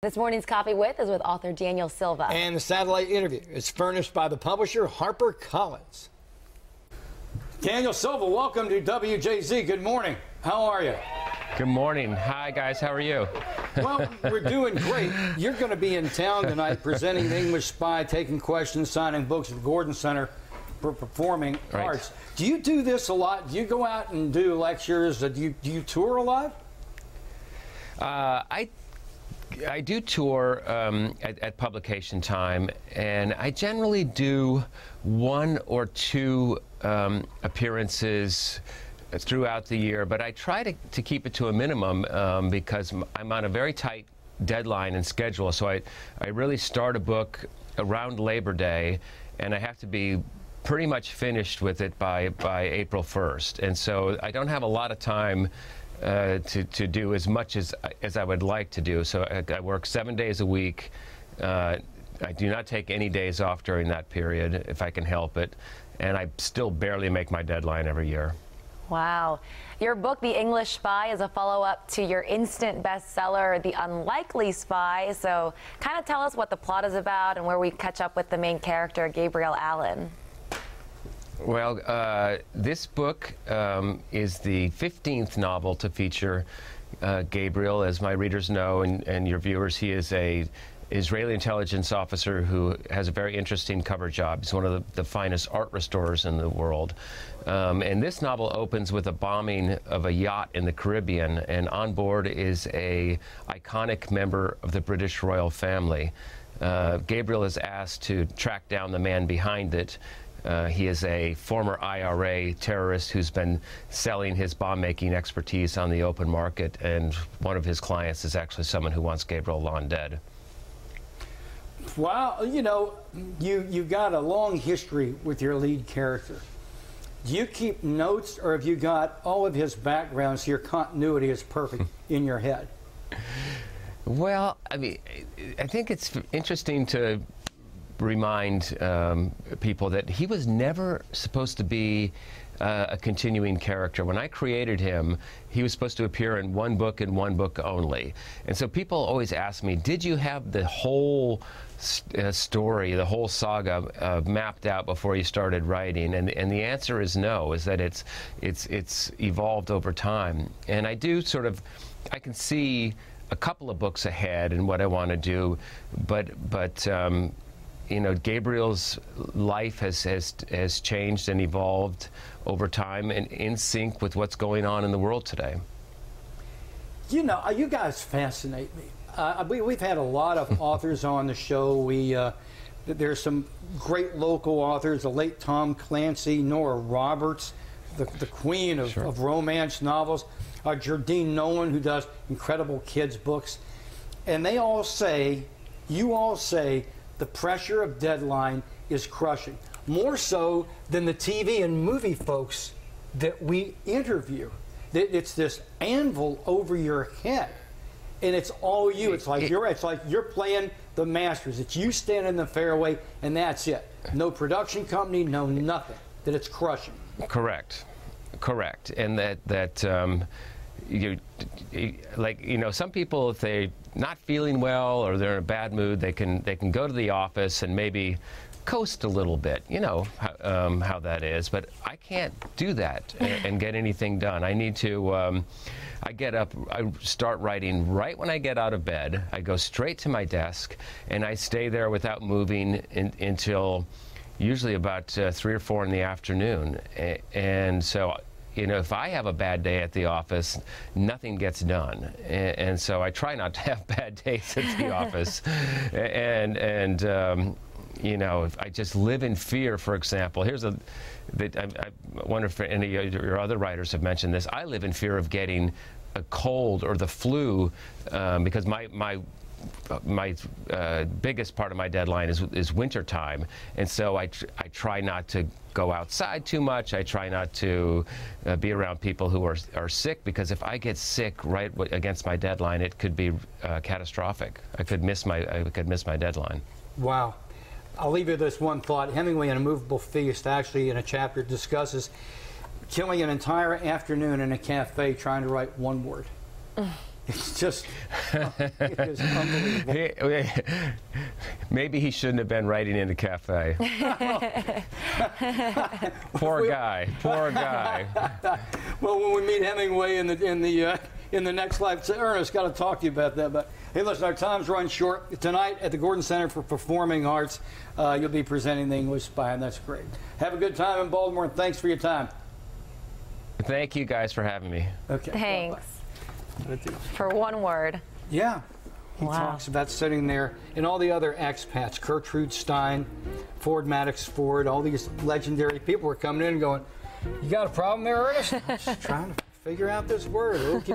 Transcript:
This morning's Coffee With is with author Daniel Silva. And the satellite interview is furnished by the publisher HarperCollins. Daniel Silva, welcome to WJZ. Good morning. How are you? Good morning. Hi, guys. How are you? Well, we're doing great. You're going to be in town tonight presenting The English Spy, taking questions, signing books at the Gordon Center for Performing Arts. Do you do this a lot? Do you go out and do lectures? Do you tour a lot? I do tour at publication time, and I generally do one or two appearances throughout the year, but I try to keep it to a minimum because I'm on a very tight deadline and schedule. So I really start a book around Labor Day, and I have to be pretty much finished with it by April 1st. And so I don't have a lot of time to do as much as I would like to do. So I work 7 days a week. I do not take any days off during that period if I can help it, and I still barely make my deadline every year. Wow. Your book, The English Spy, is a follow-up to your instant bestseller, The Unlikely Spy. So kind of tell us what the plot is about and where we catch up with the main character, Gabriel Allen. Well, this book is the 15th novel to feature Gabriel. As my readers know, and your viewers, he is an Israeli intelligence officer who has a very interesting cover job. He's one of the finest art restorers in the world. And this novel opens with a bombing of a yacht in the Caribbean, and on board is an iconic member of the British royal family. Gabriel is asked to track down the man behind it. He is a former IRA terrorist who's been selling his bomb-making expertise on the open market, and one of his clients is actually someone who wants Gabriel long dead. Well, you know, you've got a long history with your lead character. Do you keep notes, or have you got all of his background so your continuity is perfect in your head? Well, I mean, I think it's interesting to remind people that he was never supposed to be a continuing character. When I created him, he was supposed to appear in one book and one book only. And so people always ask me, did you have the whole story, the whole saga mapped out before you started writing? And the answer is no, is that it's evolved over time. And I do sort of, I can see a couple of books ahead and what I want to do, but you know, Gabriel's life has changed and evolved over time, and in sync with what's going on in the world today. You know, you guys fascinate me. We've had a lot of authors on the show. There's some great local authors, the late Tom Clancy, Nora Roberts, the queen of romance novels, Jardine Nolan, who does incredible kids' books. And they all say, you all say, the pressure of deadline is crushing, more so than the TV and movie folks that we interview. It's this anvil over your head, and it's all you. It's like you're playing the Masters. It's you standing in the fairway, and that's it. No production company, no nothing. That it's crushing. Correct, and some people, if they're not feeling well or they're in a bad mood, they can go to the office and maybe coast a little bit. You know how that is. But I can't do that and get anything done. I need to. I get up. I start writing right when I get out of bed. I go straight to my desk and I stay there without moving until usually about 3 or 4 in the afternoon. And so, you know, if I have a bad day at the office, nothing gets done. And so I try not to have bad days at the office. You know, if I just live in fear, for example. I wonder if any of your other writers have mentioned this. I live in fear of getting a cold or the flu because my biggest part of my deadline is winter time, and so I try not to go outside too much. I try not to be around people who are sick, because if I get sick right against my deadline, it could be catastrophic. I could miss my deadline. Wow. I'll leave you with this one thought. Hemingway in A Movable Feast, actually in a chapter, discusses killing an entire afternoon in a cafe trying to write one word. It's just, it is unbelievable. Maybe he shouldn't have been writing in a cafe. Poor guy. Poor guy. Well, when we meet Hemingway in the next life, Ernest, got to talk to you about that. But hey, listen, our time's run short. Tonight at the Gordon Center for Performing Arts, you'll be presenting The English Spy, and that's great. Have a good time in Baltimore, and thanks for your time. Thank you guys for having me. Okay. Thanks. Bye-bye. For one word. Yeah. He Wow. talks about sitting there and all the other expats, Gertrude Stein, Ford Maddox Ford, all these legendary people were coming in and going, "You got a problem there, Ernest?" I'm just trying to figure out this word. Okay.